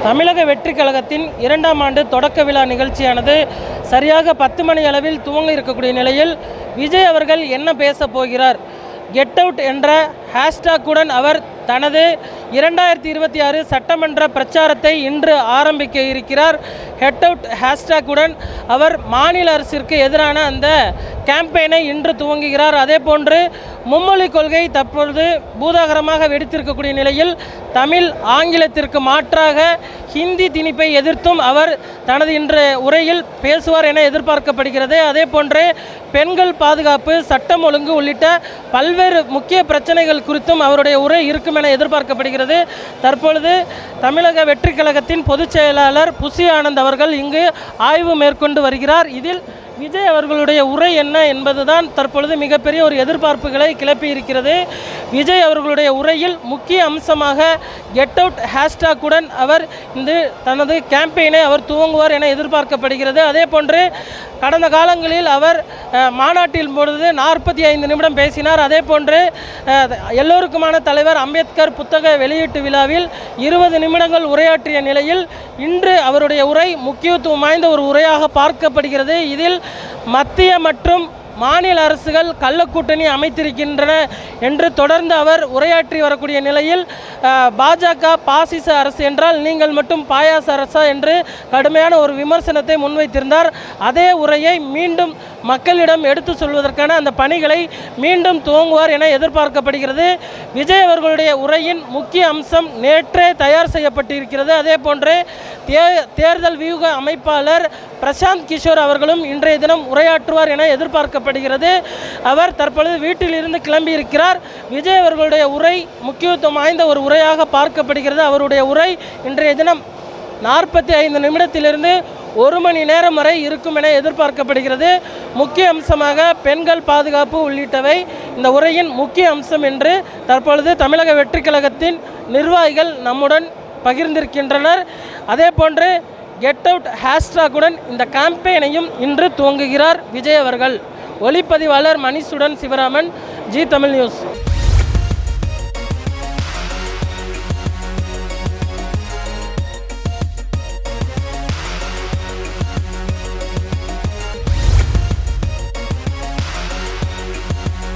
தமிழக வெற்றிக் கழகத்தின் 2ஆம் ஆண்டு தொடக்க விழா நிகழ்ச்சியானது சரியாக 10 மணி அளவில் துவங்க இருக்கக்கூடிய நிலையில் விஜய் அவர்கள் என்ன பேச போகிறார், கெட் அவுட் என்ற ஹேஷ்டாக்குடன் அவர் தனது 2026 சட்டமன்ற பிரச்சாரத்தை இன்று ஆரம்பிக்க இருக்கிறார். ஹெட் அவுட் ஹேஷ்டாக்குடன் அவர் மாநில அரசிற்கு எதிரான அந்த கேம்பெயினை இன்று துவங்குகிறார். அதே போன்று மும்மொழி கொள்கை தற்பொழுது பூதாகரமாக வெடித்திருக்கக்கூடிய நிலையில் தமிழ் ஆங்கிலத்திற்கு மாற்றாக ஹிந்தி திணிப்பை எதிர்த்தும் அவர் தனது இன்று உரையில் பேசுவார் என எதிர்பார்க்கப்படுகிறது. அதே போன்று பெண்கள் பாதுகாப்பு, சட்டம் ஒழுங்கு உள்ளிட்ட பல்வேறு முக்கிய பிரச்சனைகள் குறித்தும் அவருடைய உரை இருக்கும் என எதிர்பார்க்கப்படுகிறது. தற்பொழுது தமிழக வெற்றிக் கழகத்தின் பொதுச் செயலாளர் புசி ஆனந்த் அவர்கள் இங்கு ஆய்வு மேற்கொண்டு வருகிறார். இதில் விஜய் அவர்களுடைய உரை என்ன என்பதுதான் தற்பொழுது மிகப்பெரிய ஒரு எதிர்பார்ப்புகளை கிளப்பி இருக்கிறது. விஜய் அவர்களுடைய உரையில் முக்கிய அம்சமாக கெட் அவுட் ஹேஷ்டாக்குடன் அவர் இந்த தனது கேம்பெயினை அவர் துவங்குவார் என எதிர்பார்க்கப்படுகிறது. அதே போன்று கடந்த காலங்களில் அவர் மாநாட்டில் பொழுது 45 நிமிடம் பேசினார். அதே போன்று எல்லோருக்குமான தலைவர் அம்பேத்கர் புத்தக வெளியீட்டு விழாவில் 20 நிமிடங்கள் உரையாற்றிய நிலையில் இன்று அவருடைய உரை முக்கியத்துவம் வாய்ந்த ஒரு உரையாக பார்க்கப்படுகிறது. இதில் மத்திய மற்றும் மாநில அரசுகள் கள்ளக்கூட்டணி அமைத்திருக்கின்றன என்று தொடர்ந்து அவர் உரையாற்றி வரக்கூடிய நிலையில் பாஜக பாசிச அரசு என்றால் நீங்கள் மட்டும் பாயாச அரசா என்று கடுமையான ஒரு விமர்சனத்தை முன்வைத்திருந்தார். அதே உரையை மீண்டும் மக்களிடம் எடுத்து சொல்வதற்கான அந்த பணிகளை மீண்டும் துவங்குவார் என எதிர்பார்க்கப்படுகிறது. விஜய் அவர்களுடைய உரையின் முக்கிய அம்சம் நேற்றே தயார் செய்யப்பட்டிருக்கிறது. அதே போன்று தேர்தல் வியூக அமைப்பாளர் பிரசாந்த் கிஷோர் அவர்களும் இன்றைய தினம் உரையாற்றுவார் என எதிர்பார்க்கப்படுகிறது. அவர் தற்பொழுது வீட்டில் இருந்து கிளம்பி இருக்கிறார். விஜய் அவர்களுடைய உரை முக்கியத்துவம் வாய்ந்த ஒரு உரையாக பார்க்கப்படுகிறது. அவருடைய உரை இன்றைய தினம் 45 நிமிடத்திலிருந்து 1 மணி நேரம் வரை இருக்கும் என எதிர்பார்க்கப்படுகிறது. முக்கிய அம்சமாக பெண்கள் பாதுகாப்பு உள்ளிட்டவை இந்த உரையின் முக்கிய அம்சம் என்று தற்பொழுது தமிழக வெற்றிக் கழகத்தின் நிர்வாகிகள் நம்முடன் பகிர்ந்திருக்கின்றனர். அதே போன்று கெட் அவுட் ஹேஷ்டாகுடன் இந்த கேம்பெயினையும் இன்று துவங்குகிறார் விஜய் அவர்கள். ஒளிப்பதிவாளர் மணிசுடன் சிவராமன், ஜி தமிழ் நியூஸ்.